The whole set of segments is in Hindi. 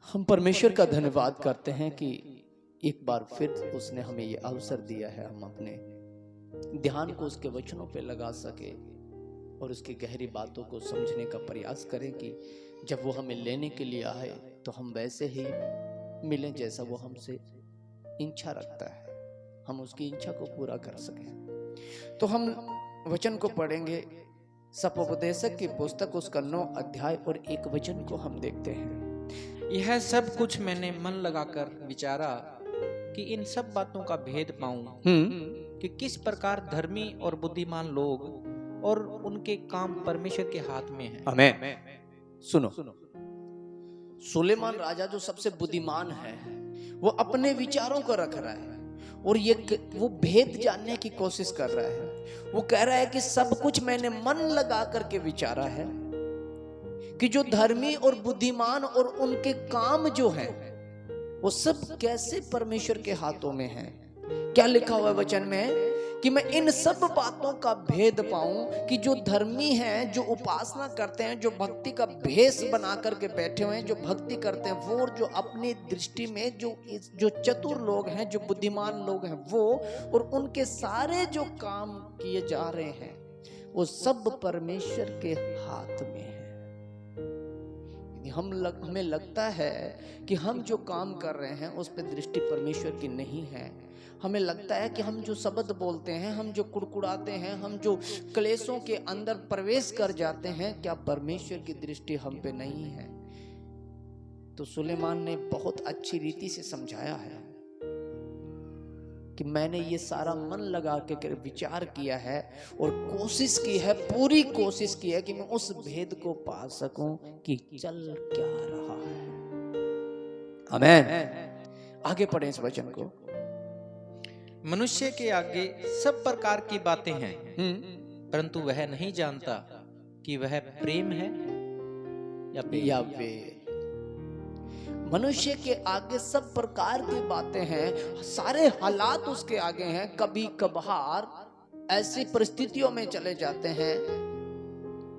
हम परमेश्वर का धन्यवाद करते हैं कि एक बार फिर उसने हमें ये अवसर दिया है, हम अपने ध्यान को उसके वचनों पे लगा सके और उसकी गहरी बातों को समझने का प्रयास करें कि जब वो हमें लेने के लिए आए तो हम वैसे ही मिलें जैसा वो हमसे इच्छा रखता है, हम उसकी इच्छा को पूरा कर सकें। तो हम वचन को पढ़ेंगे। सपोपदेशक की पुस्तक उसका 9 अध्याय और 1 वचन को हम देखते हैं। यह सब कुछ मैंने मन लगाकर विचारा कि इन सब बातों का भेद पाऊं कि किस प्रकार धर्मी और बुद्धिमान लोग और उनके काम परमेश्वर के हाथ में है। आमीन। सुनो, सुलेमान राजा जो सबसे बुद्धिमान है, वो अपने विचारों को रख रहा है और वो भेद जानने की कोशिश कर रहा है। वो कह रहा है कि सब कुछ मैंने मन लगा करके विचारा है कि जो धर्मी और बुद्धिमान और उनके काम जो है वो सब कैसे परमेश्वर के हाथों में है। क्या लिखा हुआ है वचन में कि मैं इन सब बातों का भेद पाऊं कि जो धर्मी हैं, जो उपासना करते हैं, जो भक्ति का भेष बना करके बैठे हुए हैं, जो भक्ति करते हैं वो, और जो अपनी दृष्टि में जो चतुर लोग हैं, जो बुद्धिमान लोग हैं वो, और उनके सारे जो काम किए जा रहे हैं वो सब परमेश्वर के हाथ में है। हमें लगता है कि हम जो काम कर रहे हैं उस पर दृष्टि परमेश्वर की नहीं है। हमें लगता है कि हम जो शब्द बोलते हैं, हम जो कुड़कुड़ाते हैं, हम जो क्लेशों के अंदर प्रवेश कर जाते हैं, क्या परमेश्वर की दृष्टि हम पे नहीं है? तो सुलेमान ने बहुत अच्छी रीति से समझाया है कि मैंने ये सारा मन लगा के विचार किया है और कोशिश की है, पूरी कोशिश की है कि मैं उस भेद को पा सकूं कि चल क्या रहा है। आमीन। आगे पढ़ें इस वचन को। मनुष्य के आगे सब प्रकार की बातें हैं, परंतु वह नहीं जानता कि वह प्रेम है या भेद। मनुष्य के आगे सब प्रकार की बातें हैं, सारे हालात उसके आगे हैं। कभी कभार ऐसी परिस्थितियों में चले जाते हैं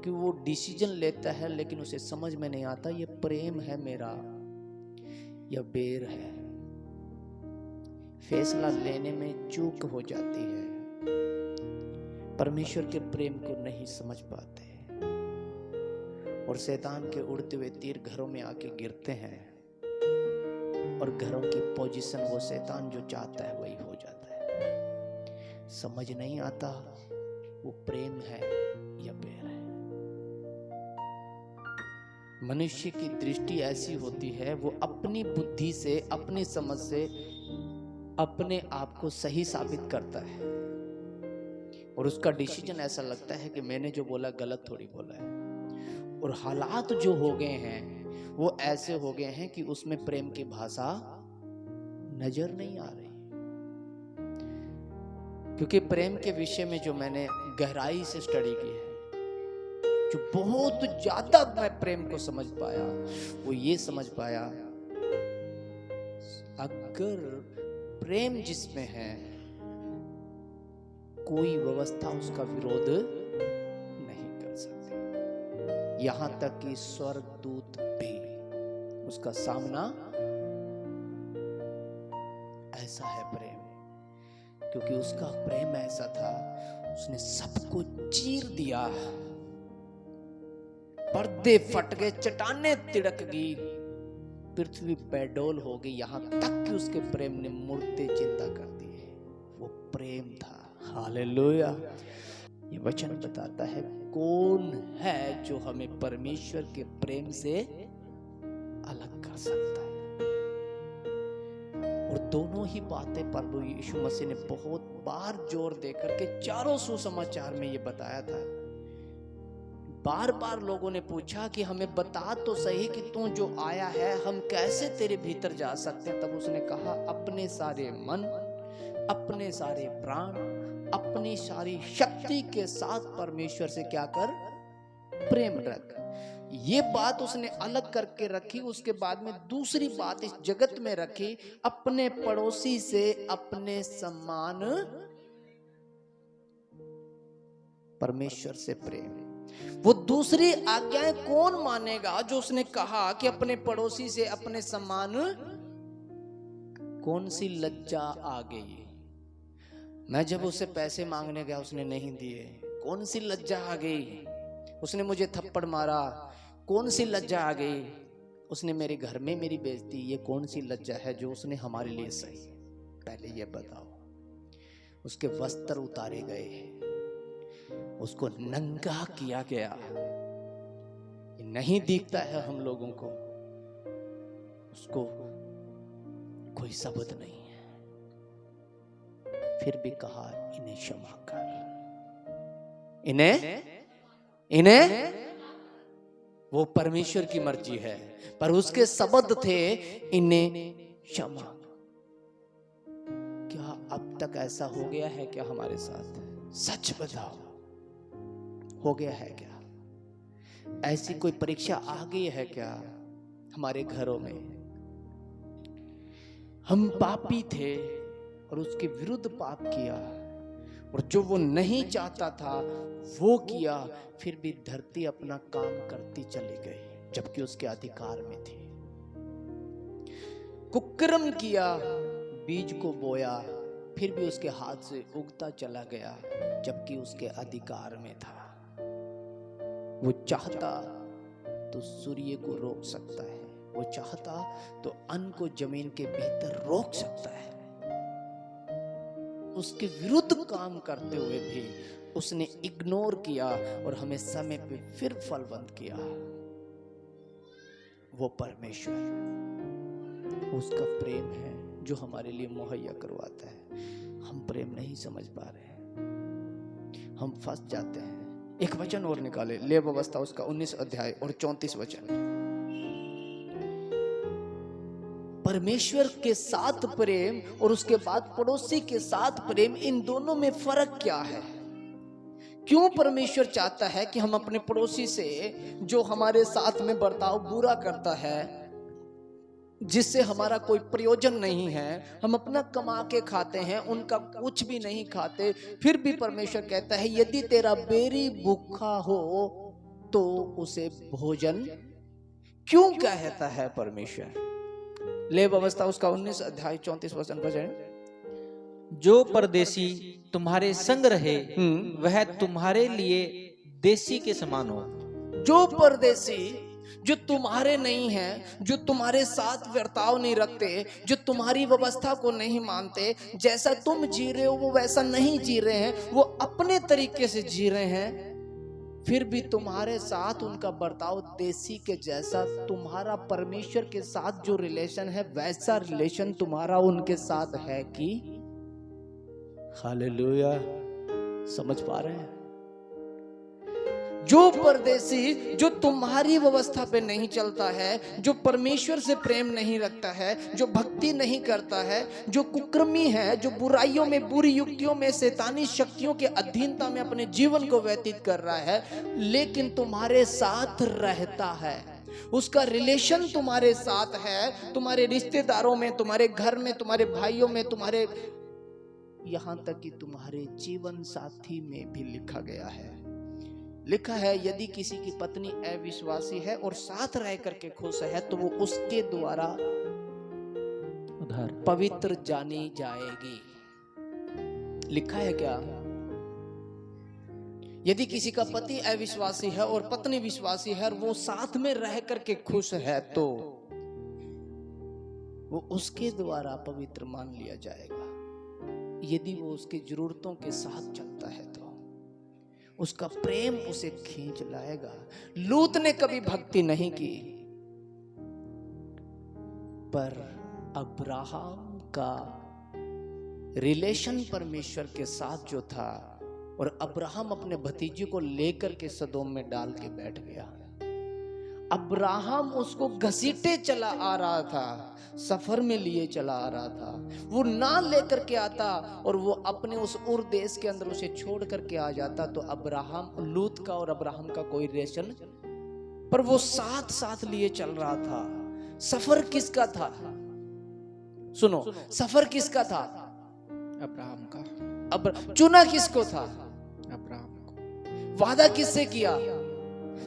कि वो डिसीजन लेता है लेकिन उसे समझ में नहीं आता ये प्रेम है मेरा या बैर है। फैसला लेने में चूक हो जाती है, परमेश्वर के प्रेम को नहीं समझ पाते और शैतान के उड़ते हुए तीर घरों में आके गिरते हैं और घरों की पोजीशन वो शैतान जो चाहता है वही हो जाता है। समझ नहीं आता वो प्रेम है या बैर है। मनुष्य की दृष्टि ऐसी होती है, वो अपनी बुद्धि से, अपनी समझ से अपने आप को सही साबित करता है और उसका डिसीजन ऐसा लगता है कि मैंने जो बोला गलत थोड़ी बोला है। और हालात जो हो गए हैं वो ऐसे हो गए हैं कि उसमें प्रेम की भाषा नजर नहीं आ रही। क्योंकि प्रेम के विषय में जो मैंने गहराई से स्टडी की है, जो बहुत ज्यादा मैं प्रेम को समझ पाया, वो ये समझ पाया अगर प्रेम जिसमें है कोई व्यवस्था उसका विरोध नहीं कर सकती, यहां तक कि स्वर्गदूत भी उसका सामना। ऐसा है प्रेम, क्योंकि उसका प्रेम ऐसा था, उसने सबको चीर दिया, पर्दे फट गए, चट्टानें तिड़क गई, पृथ्वी बेडोल हो गई, यहां तक कि उसके प्रेम ने मुर्दे जिंदा कर दिए। वो प्रेम था। हालेलुया। ये वचन बताता है कौन है जो हमें परमेश्वर के प्रेम से अलग कर सकता है। और दोनों ही बातें प्रभु यीशु मसीह ने बहुत बार जोर देकर के चारों सुसमाचार में ये बताया था। बार बार लोगों ने पूछा कि हमें बता तो सही कि तू जो आया है हम कैसे तेरे भीतर जा सकते हैं। तब उसने कहा अपने सारे मन, अपने सारे प्राण, अपनी सारी शक्ति के साथ परमेश्वर से क्या कर, प्रेम रख। ये बात उसने अलग करके रखी। उसके बाद में दूसरी बात इस जगत में रखी, अपने पड़ोसी से अपने सम्मान, परमेश्वर से प्रेम। वो दूसरी आज्ञाएं कौन मानेगा जो उसने कहा कि अपने पड़ोसी से अपने समान। कौन सी लज्जा आ गई। मैं जब उससे पैसे मांगने गया उसने नहीं दिए, कौन सी लज्जा आ गई। उसने मुझे थप्पड़ मारा, कौन सी लज्जा आ गई। उसने मेरे घर में मेरी बेइज्जती, ये कौन सी लज्जा है जो उसने हमारे लिए सही। पहले ये बताओ। उसके वस्त्र उतारे गए, उसको नंगा किया गया। नहीं दिखता है हम लोगों को, उसको कोई शब्द नहीं है, फिर भी कहा इन्हें क्षमा कर, इन्हें वो परमेश्वर की मर्जी है, पर उसके शब्द थे इन्हें क्षमा। क्या अब तक ऐसा हो गया है क्या हमारे साथ? सच बताओ, हो गया है क्या? ऐसी कोई परीक्षा आ गई है क्या हमारे घरों में? हम पापी थे और उसके विरुद्ध पाप किया, और जो वो नहीं चाहता था वो किया, फिर भी धरती अपना काम करती चली गई जबकि उसके अधिकार में थी। कुकर्म किया, बीज को बोया, फिर भी उसके हाथ से उगता चला गया जबकि उसके अधिकार में था। वो चाहता तो सूर्य को रोक सकता है, वो चाहता तो अन्न को जमीन के भीतर रोक सकता है। उसके विरुद्ध काम करते हुए भी उसने इग्नोर किया और हमें समय पे फिर फलवंत किया। वो परमेश्वर, उसका प्रेम है जो हमारे लिए मुहैया करवाता है। हम प्रेम नहीं समझ पा रहे हैं, हम फंस जाते हैं। एक वचन और निकाले, लेव अवस्था उसका 19 अध्याय और 34 वचन। परमेश्वर के साथ प्रेम और उसके बाद पड़ोसी के साथ प्रेम, इन दोनों में फर्क क्या है? क्यों परमेश्वर चाहता है कि हम अपने पड़ोसी से जो हमारे साथ में बर्ताव बुरा करता है, जिससे हमारा कोई प्रयोजन नहीं है, हम अपना कमा के खाते हैं, उनका कुछ भी नहीं खाते, फिर भी परमेश्वर कहता है यदि तेरा बैरी भूखा हो तो उसे भोजन क्यों कहता है परमेश्वर? लेव अवस्था उसका 19 अध्याय 34 वचन पर, जो परदेशी तुम्हारे संग रहे वह तुम्हारे लिए देशी के समान हो। जो परदेशी जो तुम्हारे नहीं है, जो तुम्हारे साथ वर्ताव नहीं रखते, जो तुम्हारी व्यवस्था को नहीं मानते, जैसा तुम जी रहे हो वो वैसा नहीं जी रहे हैं, वो अपने तरीके से जी रहे हैं, फिर भी तुम्हारे साथ उनका बर्ताव देसी के जैसा, तुम्हारा परमेश्वर के साथ जो रिलेशन है वैसा रिलेशन तुम्हारा उनके साथ है कि? हालेलुया, समझ पा रहे हैं? जो परदेशी जो तुम्हारी व्यवस्था पे नहीं चलता है, जो परमेश्वर से प्रेम नहीं रखता है, जो भक्ति नहीं करता है, जो कुकर्मी है, जो बुराइयों में, बुरी युक्तियों में, शैतानी शक्तियों के अधीनता में अपने जीवन को व्यतीत कर रहा है, लेकिन तुम्हारे साथ रहता है, उसका रिलेशन तुम्हारे साथ है, तुम्हारे रिश्तेदारों में, तुम्हारे घर में, तुम्हारे भाइयों में, तुम्हारे यहां तक कि तुम्हारे जीवन साथी में भी लिखा गया है। लिखा है यदि किसी की पत्नी अविश्वासी है और साथ रह करके खुश है तो वो उसके द्वारा उधार पवित्र जानी जाएगी। लिखा है क्या? यदि किसी का पति अविश्वासी है और पत्नी विश्वासी है और वो साथ में रह करके खुश है तो वो उसके द्वारा पवित्र मान लिया जाएगा। यदि वो उसकी जरूरतों के साथ चलता है तो उसका प्रेम उसे खींच लाएगा। लूत ने कभी भक्ति नहीं की, पर अब्राहम का रिलेशन परमेश्वर के साथ जो था, और अब्राहम अपने भतीजे को लेकर के सदोम में डाल के बैठ गया। अब्राहम उसको घसीटे चला आ रहा था, सफर में लिए चला आ रहा था, वो ना लेकर के आता और वो अपने उस उर देश के अंदर उसे छोड़ करके आ जाता तो अब्राहम, लूत का और अब्राहम का कोई रिलेशन, पर वो साथ साथ लिए चल रहा था। सफर किसका था? सुनो, सफर किसका था? अब्राहम का। चुना किसको था? अब्राहम को। वादा किससे किया?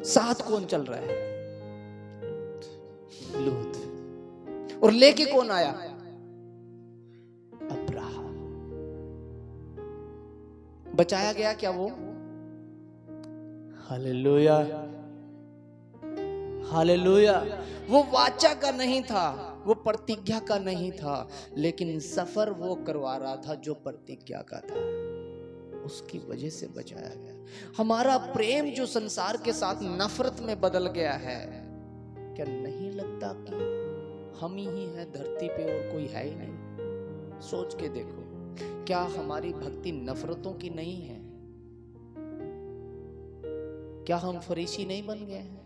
साथ कौन चल रहा है? लूत। और लेके कौन आया? अब्राहम। बचाया गया क्या वो? Hallelujah, hallelujah. वो वाचा का नहीं था, वो प्रतिज्ञा का नहीं था, लेकिन सफर वो करवा रहा था जो प्रतिज्ञा का था। उसकी वजह से बचाया गया। हमारा प्रेम जो संसार के साथ नफरत में बदल गया है, क्या नहीं लगता कि हम ही हैं धरती पे और कोई है ही नहीं? सोच के देखो, क्या हमारी भक्ति नफरतों की नहीं है? क्या हम फरीसी नहीं बन गए हैं?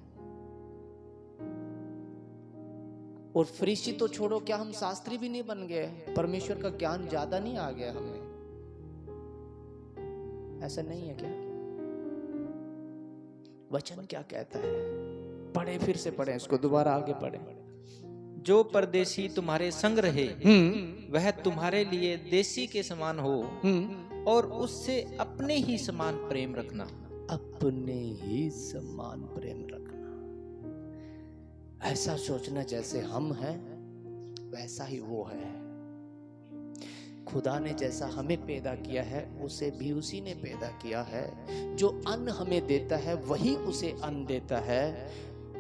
और फरीसी तो छोड़ो, क्या हम शास्त्री भी नहीं बन गए? परमेश्वर का ज्ञान ज्यादा नहीं आ गया हमें? ऐसा नहीं है क्या? वचन क्या कहता है? पढ़े, फिर से पढ़े इसको, दोबारा आगे पढ़े। जो परदेशी तुम्हारे संग रहे वह तुम्हारे लिए देशी के समान हो, और उससे अपने ही समान प्रेम रखना। अपने ही समान प्रेम रखना। ऐसा सोचना जैसे हम हैं वैसा ही वो है। खुदा ने जैसा हमें पैदा किया है उसे भी उसी ने पैदा किया है। जो अन्न हमें देता है वही उसे अन्न देता है।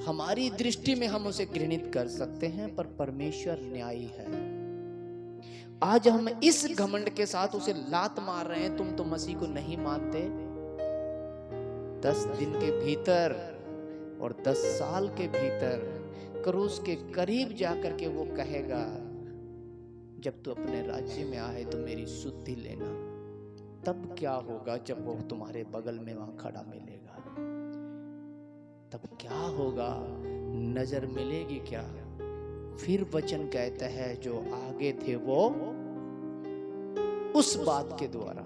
हमारी दृष्टि में हम उसे घृणित कर सकते हैं, पर परमेश्वर न्यायी है। आज हम इस घमंड के साथ उसे लात मार रहे हैं, तुम तो मसीह को नहीं मानते। 10 दिन के भीतर और 10 साल के भीतर क्रूस के करीब जाकर के वो कहेगा, जब तू अपने राज्य में आए तो मेरी सुधि लेना। तब क्या होगा जब वो तुम्हारे बगल में वहां खड़ा मिलेगा? तब क्या होगा? नजर मिलेगी क्या? फिर वचन कहता है जो आगे थे वो उस बात के द्वारा,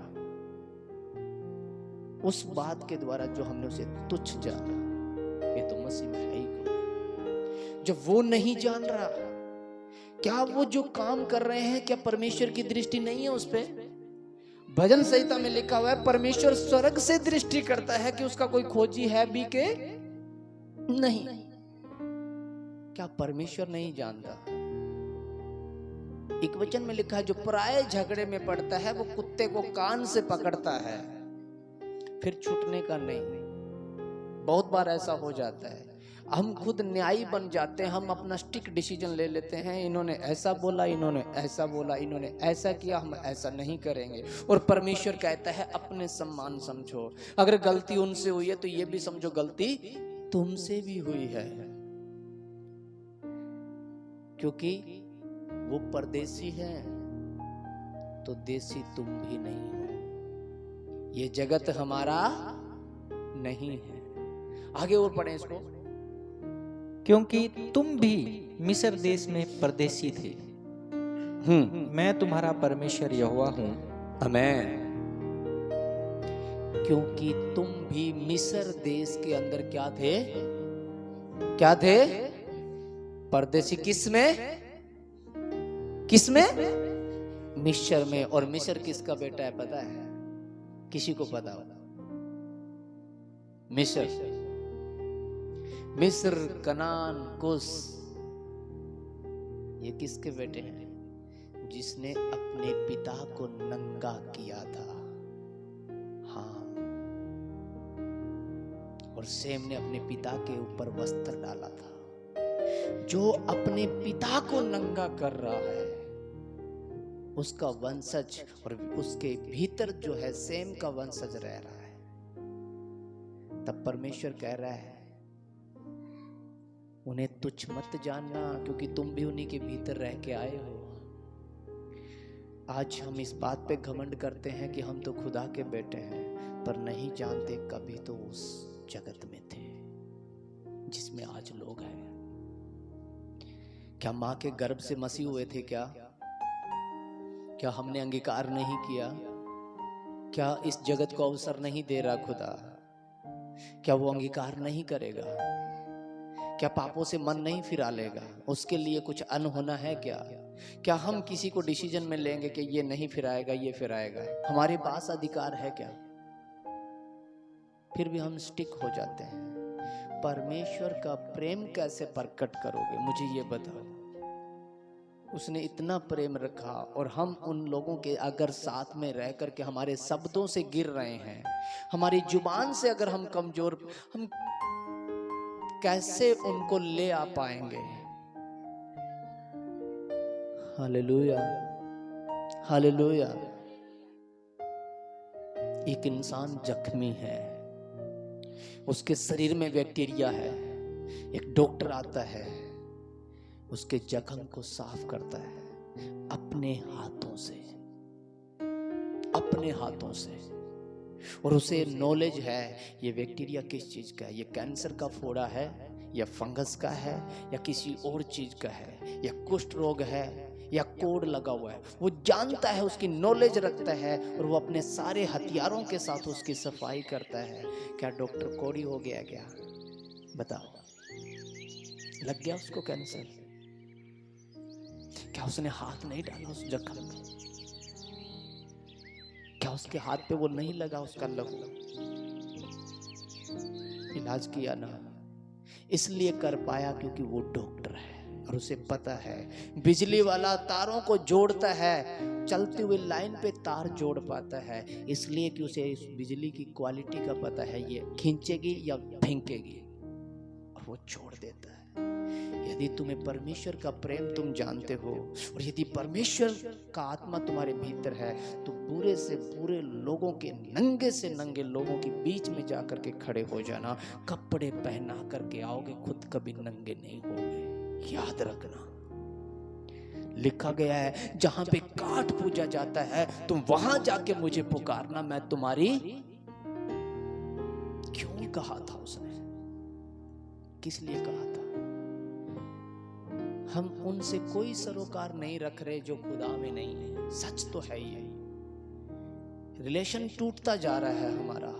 उस बात के द्वारा जो हमने उसे तुच्छ जाना, ये तो मसीह में है ही कौन? जब वो नहीं जान रहा, क्या वो जो काम कर रहे हैं क्या परमेश्वर की दृष्टि नहीं है उस पे? भजन संहिता में लिखा हुआ है, परमेश्वर स्वर्ग से दृष्टि करता है कि उसका कोई खोजी है भी के नहीं। क्या परमेश्वर नहीं जानता? एक वचन में लिखा है, जो पराये झगड़े में पड़ता है वो कुत्ते को कान से पकड़ता है, फिर छूटने का नहीं। बहुत बार ऐसा हो जाता है, हम खुद न्यायी बन जाते हैं, हम अपना स्टिक डिसीजन ले लेते हैं। इन्होंने ऐसा बोला, इन्होंने ऐसा बोला, इन्होंने ऐसा किया, हम ऐसा नहीं करेंगे। और परमेश्वर कहता है अपने सम्मान समझो। अगर गलती उनसे हुई है तो ये भी समझो गलती तुमसे भी हुई है, क्योंकि वो परदेसी है तो देसी तुम भी नहीं हो। ये जगत हमारा नहीं है। आगे और पढ़ें इसको। क्योंकि तुम भी मिस्र देश में परदेसी थे, मैं तुम्हारा परमेश्वर यहोवा हूँ। आमेन। क्योंकि तुम भी मिस्र देश के अंदर क्या थे? क्या थे? परदेसी। किसमें? किसमें? मिस्र में। और मिस्र किसका बेटा है पता है? किसी को पता हो? मिस्र, मिस्र, कनान, कुश, ये किसके बेटे हैं? जिसने अपने पिता को नंगा किया था। हाँ, और सेम ने अपने पिता के ऊपर वस्त्र डाला था। जो अपने पिता को नंगा कर रहा है उसका वंशज, और उसके भीतर जो है सेम का वंशज रह रहा है। तब परमेश्वर कह रहा है उन्हें तुच्छ मत जानना, क्योंकि तुम भी उन्हीं के भीतर रह के आए हो। आज हम इस बात पे घमंड करते हैं कि हम तो खुदा के बेटे हैं, पर नहीं जानते कभी तो उस जगत में थे जिसमें आज लोग हैं। क्या मां के गर्भ से मसीह हुए थे? क्या हमने अंगीकार नहीं किया? क्या इस जगत को अवसर नहीं दे रहा खुदा? क्या वो अंगीकार नहीं करेगा? क्या पापों से मन नहीं फिरा लेगा? उसके लिए कुछ अनहोना है क्या हम किसी को डिसीजन में लेंगे कि ये नहीं फिराएगा, ये फिराएगा? हमारे पास अधिकार है क्या? फिर भी हम स्टिक हो जाते हैं। परमेश्वर का प्रेम कैसे प्रकट करोगे, मुझे ये बताओ। उसने इतना प्रेम रखा और हम उन लोगों के अगर साथ में रह करके हमारे शब्दों से गिर रहे हैं, हमारी जुबान से अगर हम कमजोर, हम कैसे उनको ले आ पाएंगे। Hallelujah, hallelujah. एक इंसान जख्मी है, उसके शरीर में बैक्टीरिया है, एक डॉक्टर आता है, उसके जख्म को साफ करता है अपने हाथों से, अपने हाथों से। और उसे नॉलेज है ये बैक्टीरिया किस चीज का है, ये कैंसर का फोड़ा है या फंगस का है या किसी और चीज का है या कुष्ठ रोग है या कोड़ लगा हुआ है। वो जानता है, उसकी नॉलेज रखता है और वो अपने सारे हथियारों के साथ उसकी सफाई करता है। क्या डॉक्टर कोड़ी हो गया क्या? बताओ, लग गया उसको कैंसर? क्या उसने हाथ नहीं डाला उस जख्म में? क्या उसके हाथ पे वो नहीं लगा उसका लहू? इलाज किया ना, इसलिए कर पाया क्योंकि वो डॉक्टर है और उसे पता है। बिजली वाला तारों को जोड़ता है, चलते हुए लाइन पे तार जोड़ पाता है, इसलिए कि उसे इस बिजली की क्वालिटी का पता है, ये खींचेगी या फेंकेगी, और वो छोड़ देता है। यदि तुम्हें परमेश्वर का प्रेम तुम जानते हो और यदि परमेश्वर का आत्मा तुम्हारे भीतर है, तो बुरे से बुरे लोगों के, नंगे से नंगे लोगों के बीच में जाकर के खड़े हो जाना। कपड़े पहना करके आओगे, खुद कभी नंगे नहीं होगे, याद रखना। लिखा गया है जहां पे काठ पूजा जाता है तुम वहां जाके मुझे पुकारना, मैं तुम्हारी। क्यों कहा था उसने, किस लिए कहा था? हम उनसे कोई सरोकार नहीं रख रहे जो खुदा में नहीं है। सच तो है ही, रिलेशन टूटता जा रहा है हमारा।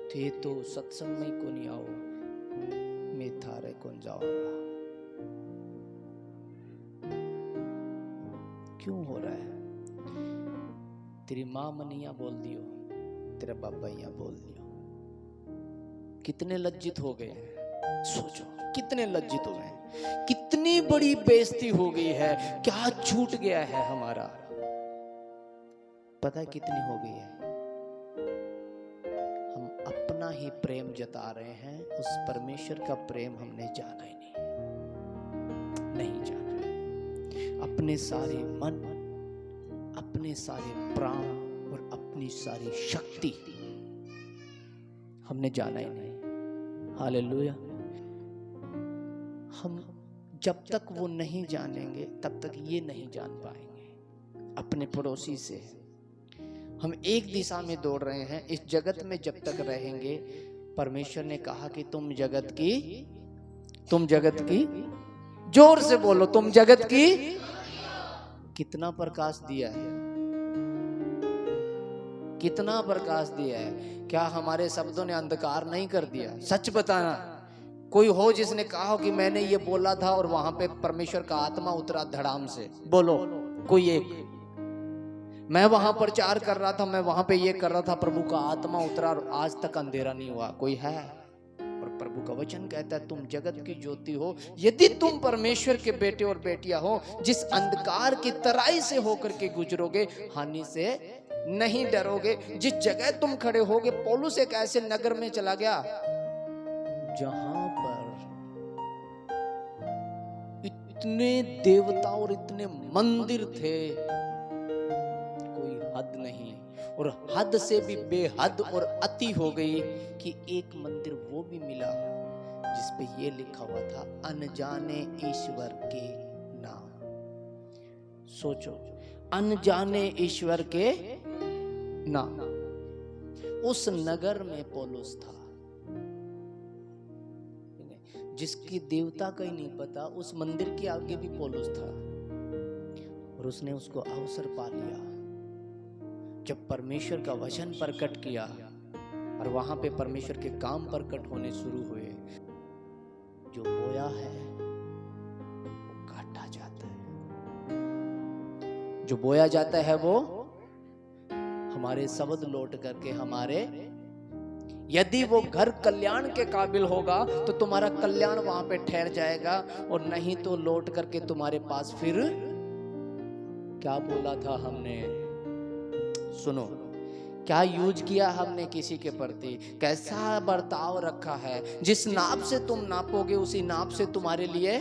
थे तो सत्संग में को नहीं आओ, मैं थारे कौन जाऊंगा। क्यों हो रहा है? तेरी माँ मनिया बोल दियो, तेरा बाबा यहाँ बोल दियो। कितने लज्जित हो गए हैं, सोचो कितने लज्जित हो गए, कितनी बड़ी बेइज्जती हो गई है, क्या छूट गया है हमारा। पता है कितनी हो गई है? हम अपना ही प्रेम जता रहे हैं, उस परमेश्वर का प्रेम हमने जाना ही नहीं जाना। अपने सारे मन, अपने सारे प्राण और अपनी सारी शक्ति हमने जाना ही नहीं। हालेलुया। हम जब तक वो नहीं जानेंगे तब तक ये नहीं जान पाएंगे। अपने पड़ोसी से हम एक दिशा में दौड़ रहे हैं, इस जगत में जब तक रहेंगे। परमेश्वर ने कहा कि तुम जगत की, जोर से बोलो, तुम जगत की। कितना प्रकाश दिया है, कितना प्रकाश दिया है। क्या हमारे शब्दों ने अंधकार नहीं कर दिया? सच बताना, कोई हो जिसने कहा हो कि मैंने ये बोला था और वहां पे परमेश्वर का आत्मा उतरा धड़ाम से? बोलो कोई एक। मैं वहां प्रचार कर रहा था, मैं वहां पे ये कर रहा था, प्रभु का आत्मा उतरा और आज तक अंधेरा नहीं हुआ। कोई है? और प्रभु का वचन कहता है तुम जगत की ज्योति हो। यदि तुम परमेश्वर के बेटे और बेटियां हो, जिस अंधकार की तराई से होकर के गुजरोगे, हानि से नहीं डरोगे। जिस जगह तुम खड़े होगे, पौलुस एक ऐसे नगर में चला गया जहां पर इतने देवता और इतने मंदिर थे, कोई हद नहीं, और हद से भी बेहद और अति हो गई कि एक मंदिर वो भी मिला जिसपे ये लिखा हुआ था, अनजाने ईश्वर के नाम। सोचो, अनजाने ईश्वर के नाम। उस नगर में पौलुस था, जिसकी देवता का ही नहीं पता, उस मंदिर के आगे भी पौलुस था, और उसने उसको अवसर पा लिया जब परमेश्वर का वचन प्रकट किया और वहां पे परमेश्वर के काम प्रकट होने शुरू हुए। जो बोया है वो काटा जाता है, जो बोया जाता है वो हमारे शब्द लौट करके हमारे, यदि वो घर कल्याण के काबिल होगा तो तुम्हारा कल्याण वहां पे ठहर जाएगा, और नहीं तो लौट करके तुम्हारे पास फिर क्या बोला था हमने, सुनो, क्या यूज किया हमने किसी के प्रति, कैसा बर्ताव रखा है। जिस नाप से तुम नापोगे उसी नाप से तुम्हारे लिए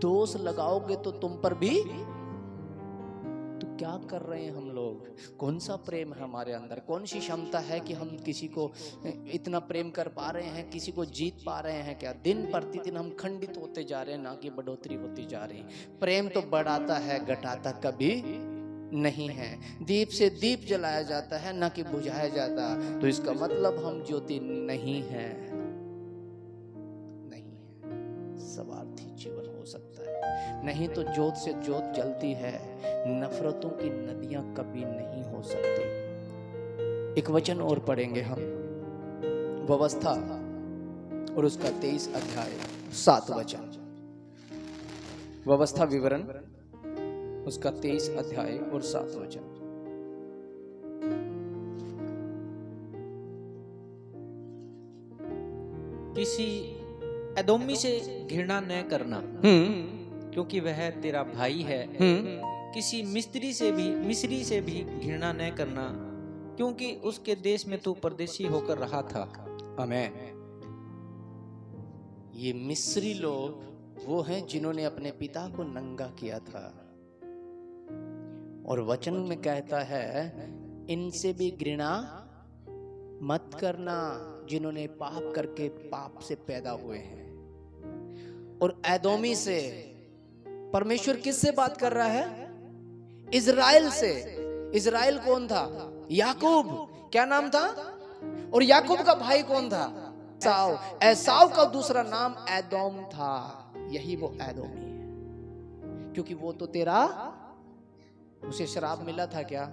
दोष लगाओगे तो तुम पर भी। तो क्या कर रहे हैं हम लोग, कौन सा प्रेम है हमारे अंदर, कौन सी क्षमता है कि हम किसी को इतना प्रेम कर पा रहे हैं, किसी को जीत पा रहे हैं क्या। दिन प्रतिदिन हम खंडित होते जा रहे हैं, ना कि बढ़ोतरी होती जा रही। प्रेम तो बढ़ाता है, घटाता कभी नहीं है। दीप से दीप जलाया जाता है, ना कि बुझाया जाता। तो इसका मतलब हम ज्योति नहीं है, नहीं है, स्वार्थी जीवन हो सकता है। नहीं तो ज्योत से ज्योत जलती है, नफरतों की नदियां कभी नहीं हो सकती। एक वचन और पढ़ेंगे हम, व्यवस्था और उसका 23 अध्याय 7 वचन। व्यवस्था विवरण उसका 23 अध्याय और 7 वचन। किसी एदोमी से घृणा न करना, क्योंकि वह तेरा भाई है। किसी मिस्री से भी घृणा न करना, क्योंकि उसके देश में तू परदेशी होकर रहा था। आमीन। ये मिस्री लोग वो हैं जिन्होंने अपने पिता को नंगा किया था, और वचन में कहता है इनसे भी घृणा मत करना, जिन्होंने पाप करके पाप से पैदा हुए हैं। और एदोमी से परमेश्वर किससे बात कर रहा है? इजराइल से। इजराइल कौन था? याकूब। क्या नाम था? और याकूब का भाई कौन था? एसाव। एसाव का दूसरा नाम एदोम था। यही वो एदोमी है, क्योंकि वो तो तेरा, उसे शराब मिला था क्या?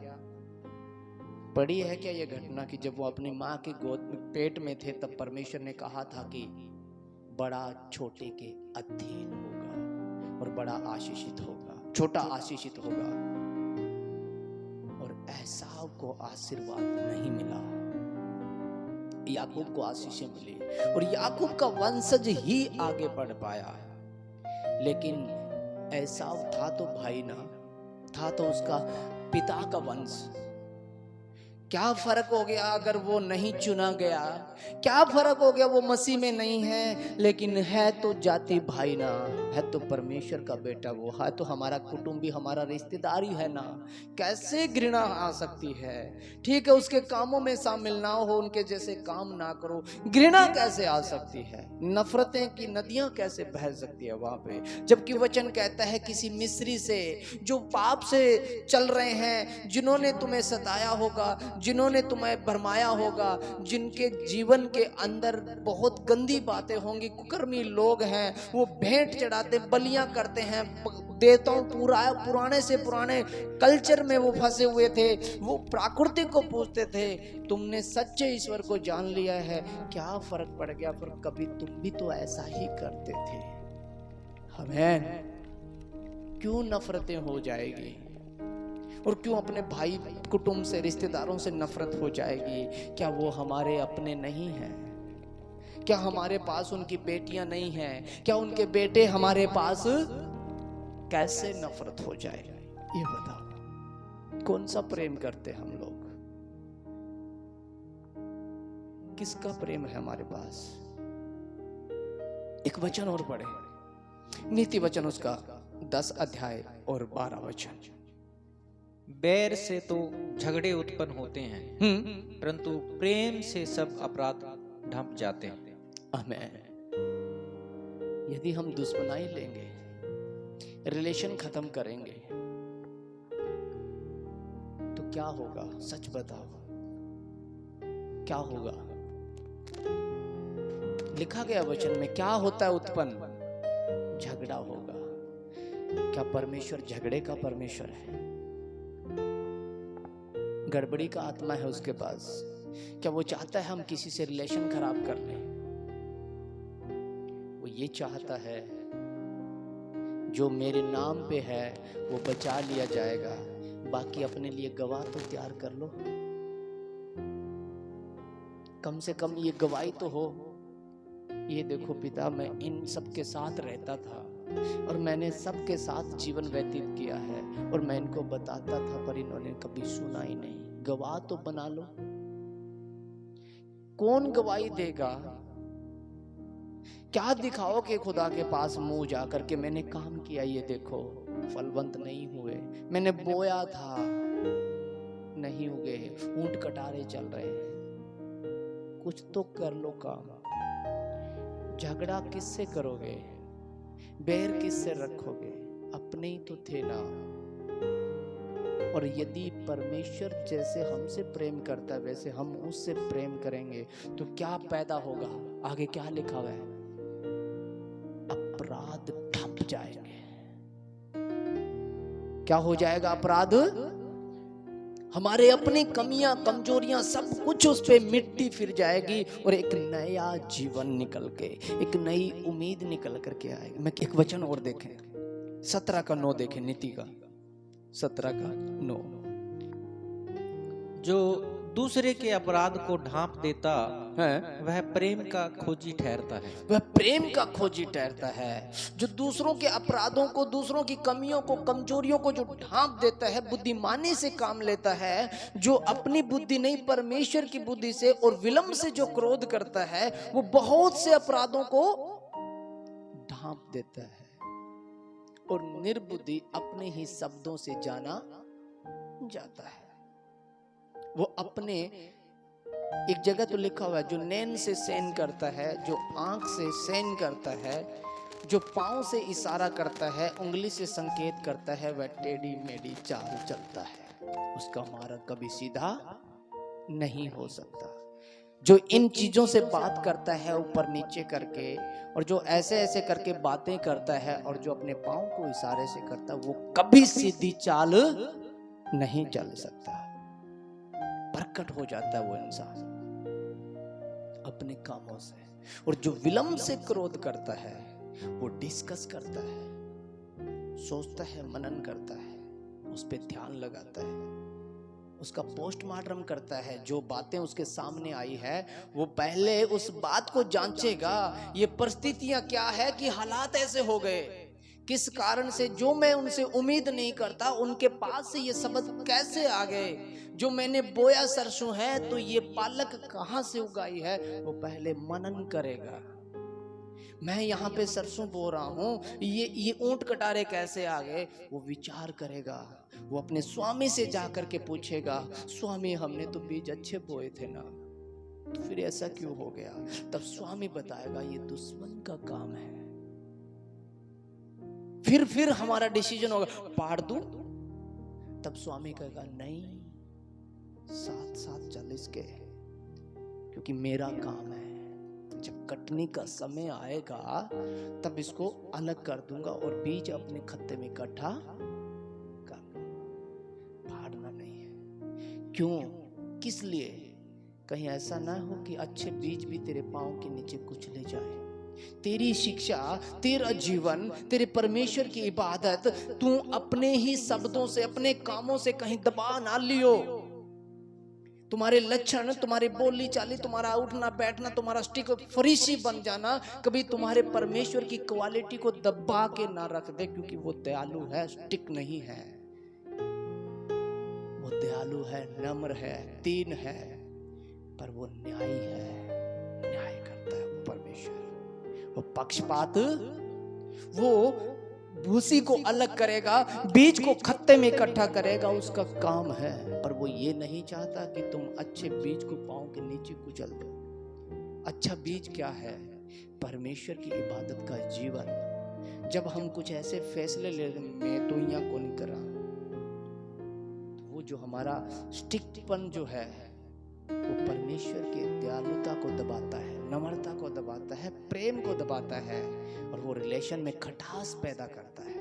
पढ़ी है क्या ये घटना कि जब वो अपनी माँ के गोद में पेट में थे तब परमेश्वर ने कहा था कि बड़ा छोटे के अधीन होगा और बड़ा आशीषित होगा, छोटा आशीषित होगा। और एसाव को आशीर्वाद नहीं मिला, याकूब को आशीषें मिली, और याकूब का वंशज ही आगे बढ़ पाया। लेकिन एसाव था तो भाई ना, था तो उसका पिता का वंश। क्या फर्क हो गया अगर वो नहीं चुना गया? क्या फर्क हो गया वो मसीह में नहीं है, लेकिन है तो जाति भाई ना, है तो परमेश्वर का बेटा, वो है तो हमारा कुटुंबी, हमारा रिश्तेदारी है ना। कैसे घृणा आ सकती है? ठीक है, उसके कामों में शामिल ना हो, उनके जैसे काम ना करो, घृणा कैसे आ सकती है? नफरतें की नदियां कैसे बह सकती है वहां पे? जबकि वचन कहता है किसी मिस्री से जो पाप से चल रहे हैं, जिन्होंने तुम्हें सताया होगा, जिन्होंने तुम्हें भरमाया होगा, जिनके जीवन के अंदर बहुत गंदी बातें होंगी, कुकर्मी लोग हैं, वो भेंट चढ़ाते, बलियां करते हैं देवताओं, पुराने से पुराने कल्चर में वो फंसे हुए थे, वो प्राकृतिक को पूजते थे। तुमने सच्चे ईश्वर को जान लिया है, क्या फर्क पड़ गया? पर कभी तुम भी तो ऐसा ही करते थे। हमें क्यों नफरतें हो जाएगी, और क्यों अपने भाई कुटुंब से, रिश्तेदारों से नफरत हो जाएगी? क्या वो हमारे अपने नहीं हैं? क्या हमारे पास उनकी बेटियां नहीं हैं? क्या उनके बेटे हमारे पास? कैसे नफरत हो जाए? ये बताओ, कौन सा प्रेम करते हम लोग? किसका प्रेम है हमारे पास? एक वचन और पढ़े, नीति वचन उसका 10 अध्याय और 12 वचन। बैर से तो झगड़े उत्पन्न होते हैं, परंतु प्रेम से सब अपराध ढंप जाते हैं। आमीन। यदि हम दुश्मनाई लेंगे, रिलेशन खत्म करेंगे, तो क्या होगा? सच बताओ, क्या होगा? लिखा गया वचन में क्या होता है उत्पन्न? झगड़ा होगा। क्या परमेश्वर झगड़े का परमेश्वर है? गड़बड़ी का आत्मा है उसके पास? क्या वो चाहता है हम किसी से रिलेशन खराब कर लें? वो ये चाहता है जो मेरे नाम पे है वो बचा लिया जाएगा, बाकी अपने लिए गवाह तो तैयार कर लो। कम से कम ये गवाही तो हो, ये देखो पिता, मैं इन सब के साथ रहता था और मैंने सबके साथ जीवन व्यतीत किया है और मैं इनको बताता था, पर इन्होंने कभी सुना ही नहीं। गवाह तो बना लो। कौन गवाही देगा? क्या दिखाओगे खुदा के पास मुंह जाकर के, मैंने काम किया, ये देखो फलवंत नहीं हुए, मैंने बोया था नहीं उगे, ऊंट कटारे चल रहे हैं। कुछ तो कर लो काम। झगड़ा किससे करोगे? बैर किससे रखोगे? अपने ही तो थे ना। और यदि परमेश्वर जैसे हमसे प्रेम करता है वैसे हम उससे प्रेम करेंगे तो क्या पैदा होगा? आगे क्या लिखा हुआ है? अपराध ठप जाएंगे। क्या हो जाएगा? अपराध, हमारे अपनी कमियां कमजोरियां सब कुछ उस पे मिट्टी फिर जाएगी और एक नया जीवन निकल के, एक नई उम्मीद निकल करके आएगी। मैं एक वचन और देखें, 17 का 9 देखें, नीति का 17 का 9। जो दूसरे के अपराध को ढांप देता है, वह प्रेम का खोजी ठहरता है। वह प्रेम का खोजी ठहरता है। जो दूसरों के अपराधों को, दूसरों की कमियों को, कमजोरियों को जो ढांप देता है, बुद्धिमानी से काम लेता है, जो अपनी बुद्धि नहीं परमेश्वर की बुद्धि से और विलंब से जो क्रोध करता है, वो बहुत से अपराधों को ढांप देता है। और निर्बुद्धि अपने ही शब्दों से जाना जाता है। वो अपने, एक जगह तो लिखा हुआ है, जो नैन से सैन करता है, जो आंख से सैन करता है, जो पांव से इशारा करता है, उंगली से संकेत करता है, वह टेढ़ी मेढ़ी चाल चलता है, उसका मार्ग कभी सीधा नहीं हो सकता। जो इन चीजों से बात करता है ऊपर नीचे करके, और जो ऐसे ऐसे करके बातें करता है, और जो अपने पांव को इशारे से करता है, वो कभी सीधी चाल नहीं चल सकता। प्रकट हो जाता है वो इंसान अपने कामों से। और जो विलंब से क्रोध करता है वो डिस्कस करता है, सोचता है, मनन करता है, उस पे ध्यान लगाता है, उसका पोस्टमार्टम करता है। जो बातें उसके सामने आई है वो पहले उस बात को जांचेगा, ये परिस्थितियां क्या है कि हालात ऐसे हो गए, किस कारण से, जो मैं उनसे उम्मीद नहीं करता उनके पास से ये शब्द कैसे आ गए, जो मैंने बोया सरसों है तो ये पालक कहां से उगाई है, वो पहले मनन करेगा। मैं यहाँ पे सरसों बो रहा हूँ, ये ऊंट कटारे कैसे आ गए, वो विचार करेगा। वो अपने स्वामी से जाकर के पूछेगा, स्वामी हमने तो बीज अच्छे बोए थे ना, तो फिर ऐसा क्यों हो गया? तब स्वामी बताएगा ये दुश्मन का काम है। फिर हमारा डिसीजन होगा, पाड़ दूं? तब स्वामी कहेगा नहीं, साथ साथ चल इसके, क्योंकि मेरा काम है। जब कटने का समय आएगा तब इसको अलग कर दूंगा और बीज अपने खत्ते में इकट्ठा कर दूंगा, फाड़ना नहीं है। क्यों? किस लिए? कहीं ऐसा ना हो कि अच्छे बीज भी तेरे पांव के नीचे कुचले जाए। तेरी शिक्षा, तेरा जीवन, तेरे परमेश्वर की इबादत तू अपने ही शब्दों से, अपने कामों से कहीं दबा ना लियो। तुम्हारे लक्षण, तुम्हारी बोली चाली, तुम्हारा उठना बैठना, तुम्हारा स्टिक फरीसी बन जाना कभी तुम्हारे परमेश्वर की क्वालिटी को दबा के ना रख दे, क्योंकि वो दयालु है, स्टिक नहीं है। वो दयालु है, नम्र है, दीन है, पर वो न्यायी है, न्याय करता है परमेश्वर। वो पक्षपात, वो भूसी को अलग करेगा, बीज को खत्ते में इकट्ठा करेगा, उसका काम है। पर वो ये नहीं चाहता कि तुम अच्छे बीज को पांव के नीचे कुचल दो। अच्छा बीज क्या है? परमेश्वर की इबादत का जीवन। जब हम कुछ ऐसे फैसले ले रहे, मैं तो यहाँ को नहीं करा, तो वो जो हमारा स्टिकपन जो है वो परमेश्वर की दयालुता को दबाता है, नम्रता को दबाता है, प्रेम को दबाता है, और वो रिलेशन में खटास पैदा करता है।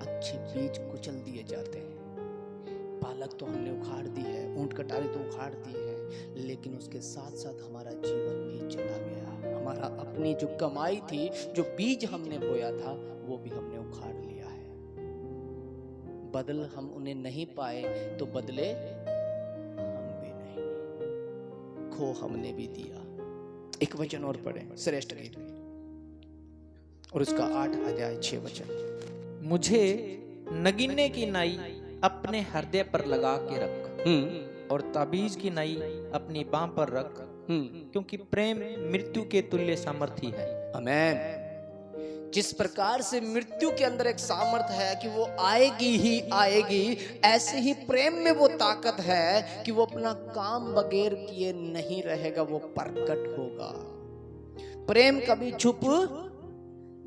अच्छे बीज कुचल दिए जाते हैं। पालक तो हमने उखाड़ दी है, ऊंट कटारी तो उखाड़ दी है, लेकिन उसके साथ साथ हमारा जीवन भी चला गया। हमारा अपनी जो कमाई थी, जो बीज हमने बोया था, वो भी हमने उखाड़ लिया है। बदल हम उन्हें नहीं पाए तो बदले हम भी नहीं। खो हमने भी दिया। एक वचन और पढ़े, श्रेष्ठ गीत और उसका 8 अध्याय 6 वचन। मुझे नगीने की नाई अपने हृदय पर लगा के रख और ताबीज की नाई अपनी बांह पर रख, क्योंकि प्रेम मृत्यु के तुल्य सामर्थी है। आमेन। जिस प्रकार से मृत्यु के अंदर एक सामर्थ है कि वो आएगी ही आएगी, ऐसे ही प्रेम में वो ताकत है कि वो अपना काम बगैर किए नहीं रहेगा, वो प्रकट होगा। प्रेम कभी छुप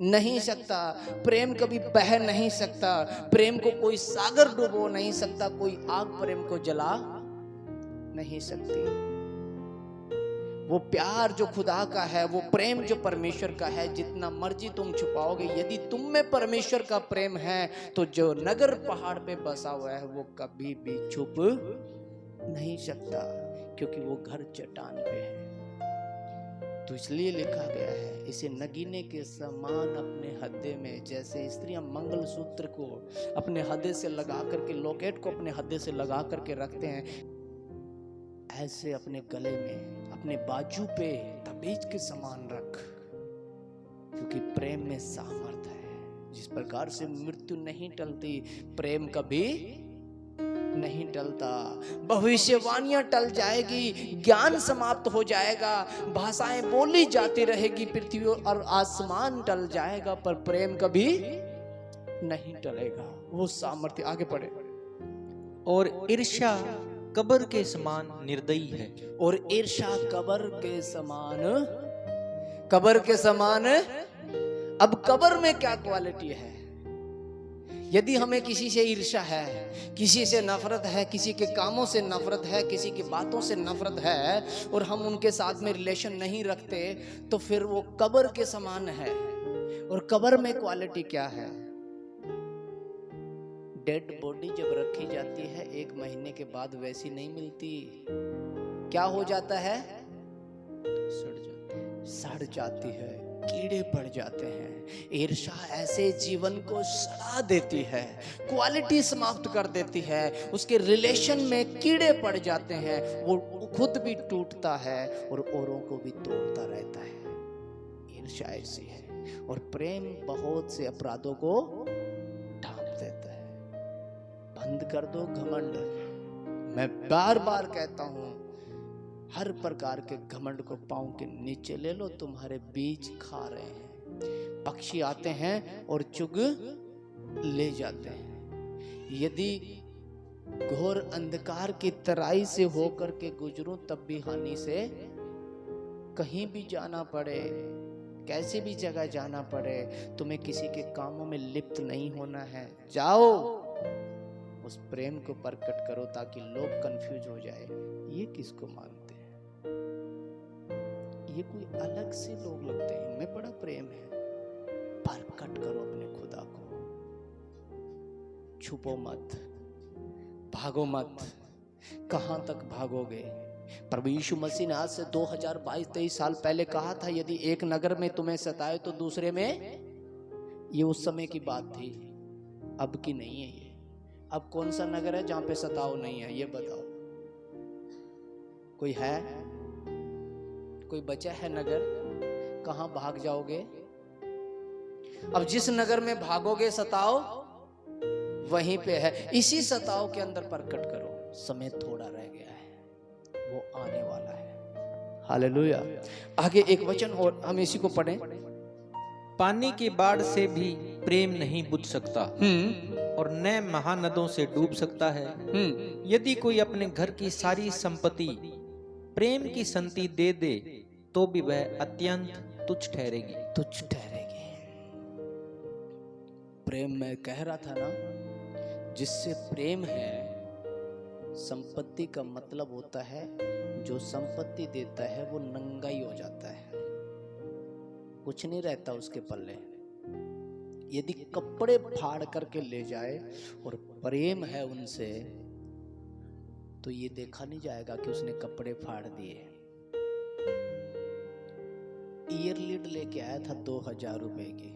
नहीं सकता, प्रेम कभी बह नहीं सकता, प्रेम को कोई सागर डुबो नहीं सकता, कोई आग प्रेम को जला नहीं सकती। वो प्यार जो खुदा का है, वो प्रेम जो परमेश्वर का है, जितना मर्जी तुम छुपाओगे, यदि तुम में परमेश्वर का प्रेम है तो जो नगर पहाड़ पे बसा हुआ है वो कभी भी छुप नहीं सकता, क्योंकि वो घर चट्टान पे है। तो इसलिए लिखा गया है, इसे नगीने के समान अपने हृदय में, जैसे स्त्रियां मंगलसूत्र को अपने हृदय से लगा करके, लॉकेट को अपने हृदय से लगा करके रखते हैं, ऐसे अपने गले में, अपने बाजू पे ताबीज के समान रख, क्योंकि प्रेम में सामर्थ है। जिस प्रकार से मृत्यु नहीं टलती, प्रेम कभी नहीं टलता। भविष्यवाणियां टल जाएगी, ज्ञान समाप्त हो जाएगा, भाषाएं बोली जाती रहेगी, पृथ्वी और आसमान टल जाएगा, पर प्रेम कभी नहीं टलेगा। वो सामर्थ्य, आगे पढ़े। और ईर्ष्या कब्र के समान निर्दयी है। और ईर्ष्या कब्र के समान, कब्र के समान। अब कब्र में क्या क्वालिटी है? यदि हमें किसी से ईर्ष्या है, किसी से नफरत है, किसी के कामों से नफरत है, किसी की बातों से नफरत है, और हम उनके साथ में रिलेशन नहीं रखते, तो फिर वो कब्र के समान है। और कब्र में क्वालिटी क्या है? डेड बॉडी जब रखी जाती है 1 महीने के बाद वैसी नहीं मिलती। क्या हो जाता है? सड़ जाती है, कीड़े पड़ जाते हैं। ईर्ष्या ऐसे जीवन को सड़ा देती है, क्वालिटी समाप्त कर देती है, उसके रिलेशन में कीड़े पड़ जाते हैं, वो खुद भी टूटता है और औरों को भी तोड़ता रहता है। ईर्ष्या ऐसी है। और प्रेम बहुत से अपराधों को ढांप देता है। बंद कर दो घमंड। मैं बार बार कहता हूं, हर प्रकार के घमंड को पांव के नीचे ले लो, तुम्हारे बीज खा रहे हैं। पक्षी आते हैं और चुग ले जाते हैं। यदि घोर अंधकार की तराई से होकर के गुजरूं तब भी हानि से, कहीं भी जाना पड़े, कैसी भी जगह जाना पड़े, तुम्हें किसी के कामों में लिप्त नहीं होना है। जाओ, उस प्रेम को प्रकट करो ताकि लोग कंफ्यूज हो जाए, ये किसको मानते हैं, ये कोई अलग से लोग लगते हैं, इनमें बड़ा प्रेम है। प्रकट करो अपने खुदा को, छुपो मत, भागो मत। कहां तक भागोगे? प्रभु यीशु मसीह ने आज से 2022-23 साल पहले कहा था, यदि एक नगर में तुम्हें सताए तो दूसरे में। ये उस समय की बात थी, अब की नहीं है ये। अब कौन सा नगर है जहां पे सताओ नहीं है, ये बताओ? कोई है? कोई बचा है नगर? कहां भाग जाओगे? अब जिस नगर में भागोगे सताओ वहीं पे है। इसी सताओ के अंदर प्रकट करो। समय थोड़ा रह गया है, वो आने वाला है। हालेलुया। आगे एक वचन और हम इसी को पढ़ें। पानी की बाढ़ से भी प्रेम नहीं बुझ सकता और न महानदों से डूब सकता है। यदि कोई अपने घर की सारी संपत्ति प्रेम की संति दे दे तो भी वह अत्यंत तुच्छ ठहरेगी। तुच्छ ठहरेगी। प्रेम में कह रहा था ना, जिससे प्रेम है, संपत्ति का मतलब होता है जो संपत्ति देता है वो नंगा ही हो जाता है, कुछ नहीं रहता उसके पल्ले। यदि कपड़े फाड़ करके ले जाए और प्रेम है उनसे, तो ये देखा नहीं जाएगा कि उसने कपड़े फाड़ दिए। ईयर लीड लेके आया था 2000 रुपए की,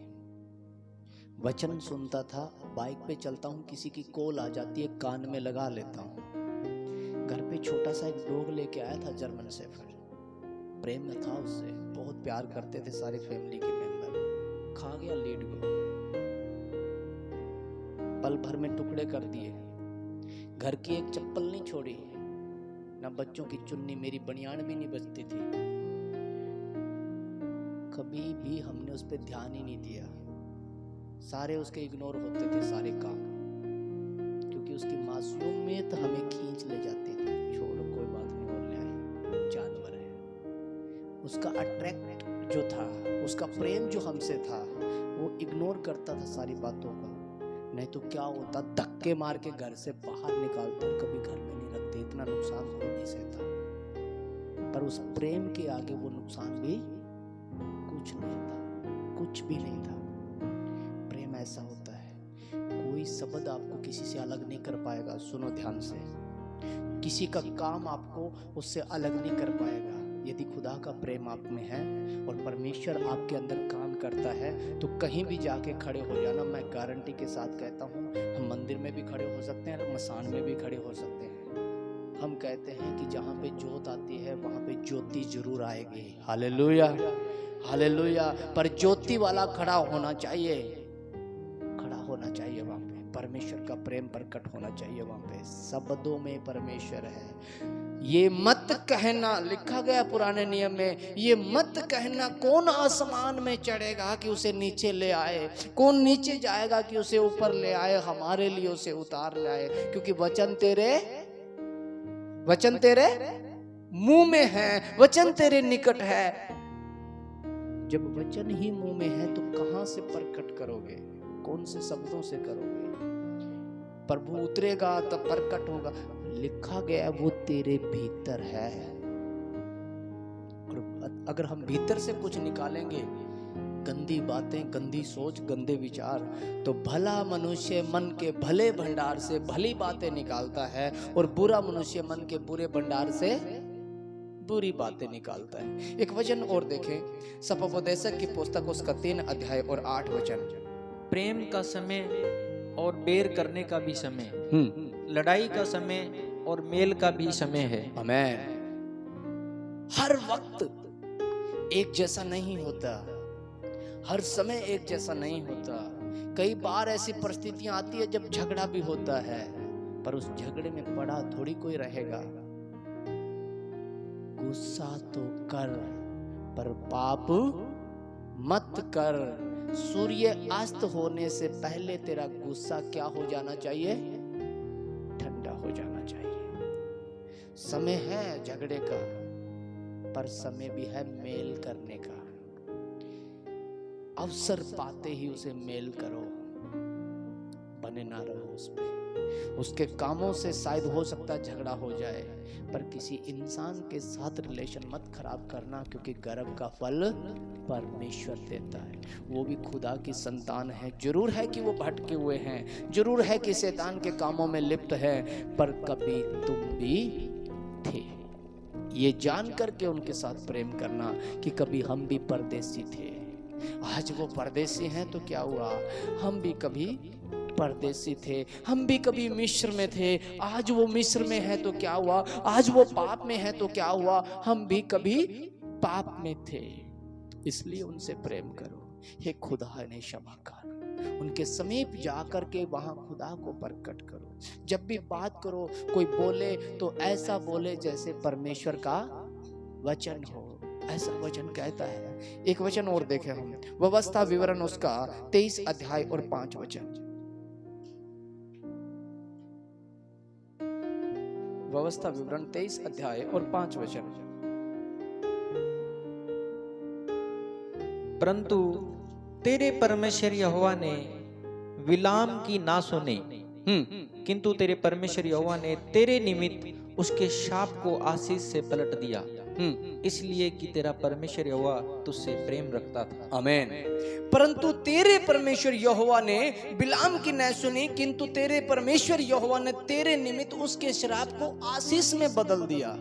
वचन सुनता था, बाइक पे चलता हूँ, किसी की कॉल आ जाती है, कान में लगा लेता हूँ। घर पे छोटा सा एक डॉग लेके आया था, जर्मन शेफर्ड, प्रेम में था उससे, बहुत प्यार करते थे सारे फैमिली के मेंबर। खा गया लीड को, पल भर में टुकड़े कर दिए। घर की एक चप्पल नहीं छोड़ी, ना बच्चों की चुन्नी, मेरी बनियान भी नहीं बचती थी। कभी भी हमने उस पर ध्यान ही नहीं दिया। सारे उसके इग्नोर होते थे सारे काम, क्योंकि उसकी मासूमियत हमें खींच ले जाती थी। छोड़ो कोई बात नहीं, बोल ले आए, जानवर है। उसका अट्रैक्ट जो था, उसका प्रेम जो हमसे था, वो इग्नोर करता था सारी बातों का। नहीं तो क्या होता, धक्के मार के घर से बाहर निकालते, कभी घर में नहीं रखते। इतना नुकसान कोई नहीं सहता, पर उस प्रेम के आगे वो नुकसान भी कुछ नहीं था, कुछ भी नहीं था। प्रेम ऐसा होता है, कोई शब्द आपको किसी से अलग नहीं कर पाएगा। सुनो ध्यान से, किसी का काम आपको उससे अलग नहीं कर पाएगा। यदि खुदा का प्रेम आप में है और परमेश्वर आपके अंदर काम करता है, तो कहीं भी जाके खड़े हो जाना। मैं गारंटी के साथ कहता हूँ, हम मंदिर में भी खड़े हो सकते हैं, मसान में भी खड़े हो सकते हैं। हम कहते हैं कि जहाँ पे जोत आती है वहाँ पे ज्योति जरूर आएगी। Hallelujah, hallelujah. पर ज्योति वाला खड़ा होना चाहिए, खड़ा होना चाहिए वहाँ पे। परमेश्वर का प्रेम प्रकट होना चाहिए वहाँ पे। शब्दों में परमेश्वर है। ये मत कहना, लिखा गया पुराने नियम में, ये मत कहना कौन आसमान में चढ़ेगा कि उसे नीचे ले आए, कौन नीचे जाएगा कि उसे ऊपर ले आए, हमारे लिए उसे उतार ले आए। क्योंकि वचन तेरे मुंह में है, वचन तेरे निकट है। जब वचन ही मुंह में है तो कहां से प्रकट करोगे, कौन से शब्दों से करोगे? प्रभु उतरेगा तब प्रकट होगा। लिखा गया वो तेरे भीतर है। और अगर हम भीतर से कुछ निकालेंगे, गंदी बातें, गंदी सोच, गंदे विचार, तो भला मनुष्य मन के भले भंडार से भली बातें निकालता है, और बुरा मनुष्य मन के बुरे भंडार से बुरी बातें निकालता है। एक वचन और देखें, सपोपदेशक की पुस्तक उसका 3 अध्याय और 8 वचन। प्रेम का समय और बेर करने का भी समय, लड़ाई का समय और मेल का भी समय है। आमेन। हर वक्त एक जैसा नहीं होता, हर समय एक जैसा नहीं होता। कई बार ऐसी परिस्थितियां आती है जब झगड़ा भी होता है, पर उस झगड़े में पड़ा थोड़ी कोई रहेगा। गुस्सा तो कर, पर पाप मत कर। सूर्य अस्त होने से पहले तेरा गुस्सा क्या हो जाना चाहिए? ठंडा हो जाना चाहिए। समय है झगड़े का, पर समय भी है मेल करने का। अवसर पाते ही उसे मेल करो, बने ना रहो उस पे। उसके कामों से शायद हो सकता है झगड़ा हो जाए, पर किसी इंसान के साथ रिलेशन मत खराब करना, क्योंकि गर्भ का फल परमेश्वर देता है। वो भी खुदा की संतान है। जरूर है कि वो भटके हुए हैं, जरूर है कि शैतान के कामों में लिप्त है, पर कभी तुम भी थे। ये जान करके उनके साथ प्रेम करना कि कभी हम भी परदेसी थे। आज वो परदेसी हैं तो क्या हुआ, हम भी कभी परदेसी थे, हम भी कभी मिस्र में थे। आज वो मिस्र में है तो क्या हुआ, आज वो पाप में है तो क्या हुआ, हम भी कभी पाप में थे। इसलिए उनसे प्रेम करो। हे खुदा ने क्षमाकार, उनके समीप जाकर के वहां खुदा को प्रकट करो। जब भी बात करो, कोई बोले तो ऐसा बोले जैसे परमेश्वर का वचन हो। ऐसा वचन कहता है। एक वचन और देखें हम, व्यवस्था विवरण उसका 23 अध्याय और 5 वचन। व्यवस्था विवरण 23 अध्याय और 5 वचन। परंतु तेरे परमेश्वर यहोवा ने विलाम की ना सुनी, किंतु तेरे परमेश्वर यहोवा ने तेरे निमित्त उसके शाप को आशीष से पलट दिया, इसलिए कि तेरा परमेश्वर यहोवा तुझसे प्रेम रखता था। आमेन। परंतु तेरे परमेश्वर यहोवा ने बिलाम की न सुनी, किंतु तेरे परमेश्वर यहोवा ने तेरे निमित्त उसके श्राप को आशीष में बदल दिया।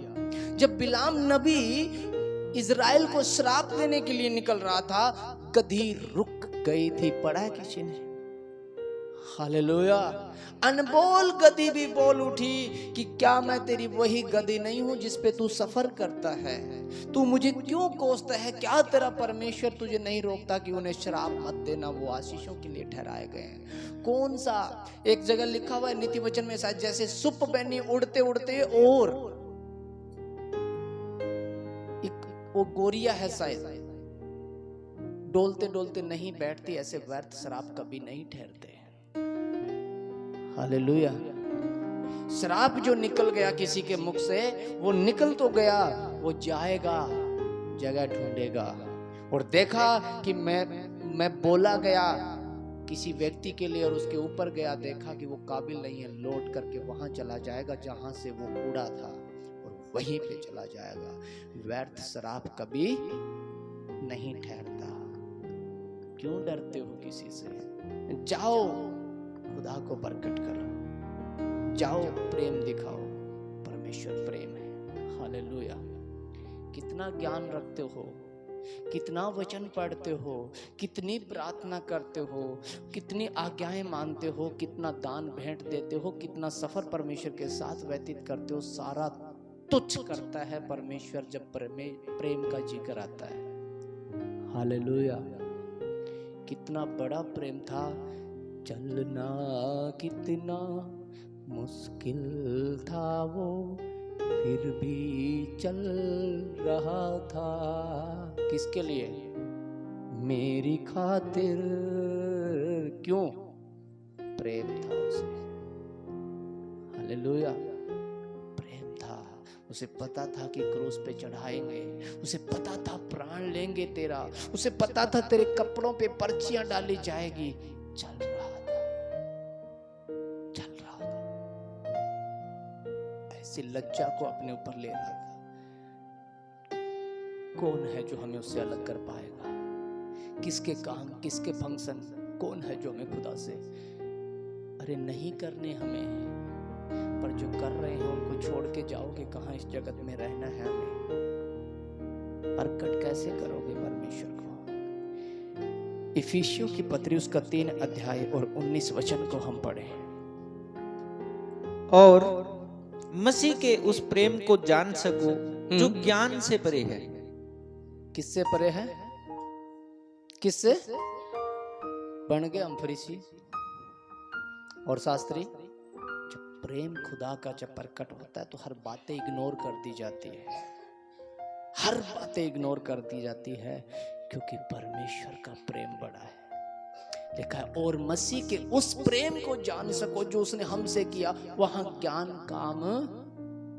जब बिलाम नबी इजराइल को श्राप देने के लिए निकल रहा था, गधी रुक गई थी। पढ़ा है किसी ने? हालेलुया। अनबोल गधी भी बोल उठी कि क्या मैं तेरी वही गधी नहीं हूं जिस पे तू सफर करता है? तू मुझे क्यों कोसता है? क्या तेरा परमेश्वर तुझे नहीं रोकता कि उन्हें शराब मत देना, वो आशीषों के लिए ठहराए गए हैं। कौन सा? एक जगह लिखा हुआ है नीति वचन में शायद, जैसे सुप बनी उड़ते उड़ते, और वो गोरिया है शायद, डोलते डोलते नहीं बैठती, ऐसे व्यर्थ शराब कभी नहीं ठहरते। हालेलुया। शराब जो निकल गया किसी के मुख से, वो निकल तो गया, वो जाएगा, जगह ढूंढेगा। और देखा कि मैं बोला गया किसी व्यक्ति के लिए और उसके ऊपर गया, देखा कि वो काबिल नहीं है, लौट करके वहां चला जाएगा जहां से वो उड़ा था, और वहीं पे चला जाएगा। व्यर्थ शराब कभी नहीं ठहरता। क्यों डरते हो किसी से? जाओ खुदा को प्रकट करो, जाओ प्रेम दिखाओ। परमेश्वर प्रेम है। हालेलुया। कितना ज्ञान रखते हो, कितना वचन पढ़ते हो, कितनी प्रार्थना करते हो, कितनी आज्ञाएं मानते हो, कितना दान भेंट देते हो, कितना सफर परमेश्वर के साथ व्यतीत करते हो, सारा तुच्छ करता है परमेश्वर जब प्रेम का जिक्र आता है। हालेलुया। कितना बड़ा प्रेम था। चलना कितना मुश्किल था वो, फिर भी चल रहा था। किसके लिए? मेरी खातिर। क्यों? प्रेम था उसे। हालेलुया। प्रेम था। उसे पता था कि क्रूस पे चढ़ाएंगे, उसे पता था प्राण लेंगे तेरा, उसे पता था तेरे कपड़ों पे पर्चियां डाली जाएगी। चल रहा था, चल रहा था, ऐसी लज्जा को अपने ऊपर ले रहा था। कौन है जो हमें उससे अलग कर पाएगा? किसके काम, किसके फंक्शन, कौन है जो हमें खुदा से? अरे नहीं करने हमें, पर जो कर रहे हैं उनको छोड़ के जाओगे कहां? इस जगत में रहना है हमें, प्रकट कैसे करोगे परमेश्वर को? इफिसियों की पत्री उसका 3 अध्याय और 19 वचन को हम पढ़े। और मसीह के उस प्रेम को जान सको जो ज्ञान से परे है। किससे परे है? किससे? बन गए हम फरीसी और शास्त्री। जब प्रेम खुदा का जब प्रकट होता है तो हर बातें इग्नोर कर दी जाती है, हर बातें इग्नोर कर दी जाती है, क्योंकि परमेश्वर का प्रेम बड़ा है। लिखा है और मसीह के उस प्रेम को जान सको जो उसने हमसे किया। वहां ज्ञान काम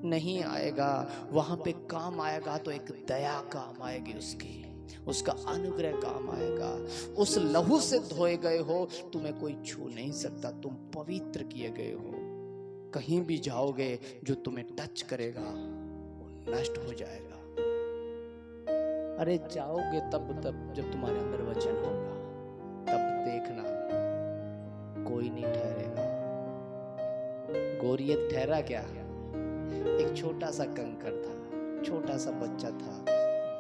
नहीं आएगा, वहां पे काम आएगा तो एक दया काम आएगी उसकी, उसका अनुग्रह काम आएगा। उस लहू से धोए गए हो, तुम्हें कोई छू नहीं सकता, तुम पवित्र किए गए हो। कहीं भी जाओगे जो तुम्हें टच करेगा वो नष्ट हो जाएगा। अरे जाओगे तब जब तुम्हारे अंदर वचन होगा, तब देखना कोई नहीं ठहरेगा। गोरियत ठहरा क्या? एक छोटा सा कंकड़ था, छोटा सा बच्चा था,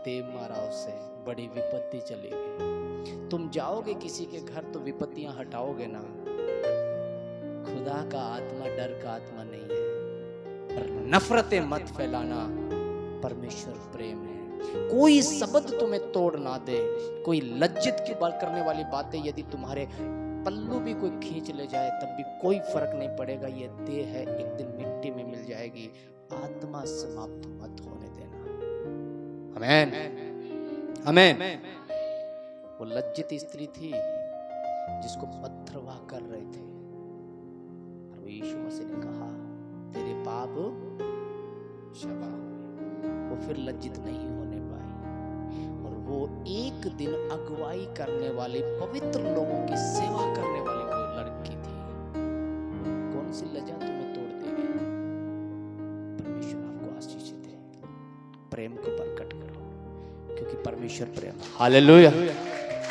देव मारा उसे, बड़ी विपत्ति चली गई। तुम जाओगे किसी के घर तो विपत्तियां हटाओगे ना। खुदा का आत्मा डर का आत्मा नहीं है, पर नफरतें मत फैलाना। परमेश्वर प्रेम है। कोई शब्द तुम्हें तोड़ ना दे, कोई लज्जित की बात करने वाली बातें यदि तुम्हारे पल्लू भी कोई खींच ले जाए तब भी कोई फर्क नहीं पड़ेगा। ये देह है, एक दिन मिट्टी में मिल जाएगी। आत्मा समाप्त मत होने देना। आमीन, आमीन। वो लज्जित स्त्री थी जिसको पत्थरवाह कर रहे थे, और यीशु मसीह ने कहा तेरे पाप क्षमा हुए। वो फिर लज्जित नहीं होने पाई, और वो एक दिन अगुवाई करने वाली, पवित्र लोगों की सेवा करने वाली वो लड़की थी। कौन सी लज्जा तुम्हें तोड़ देगी? परमेश्वर आपको आशीष दे। प्रेम को प्रकट करो, क्योंकि परमेश्वर प्रेम। हालेलुया।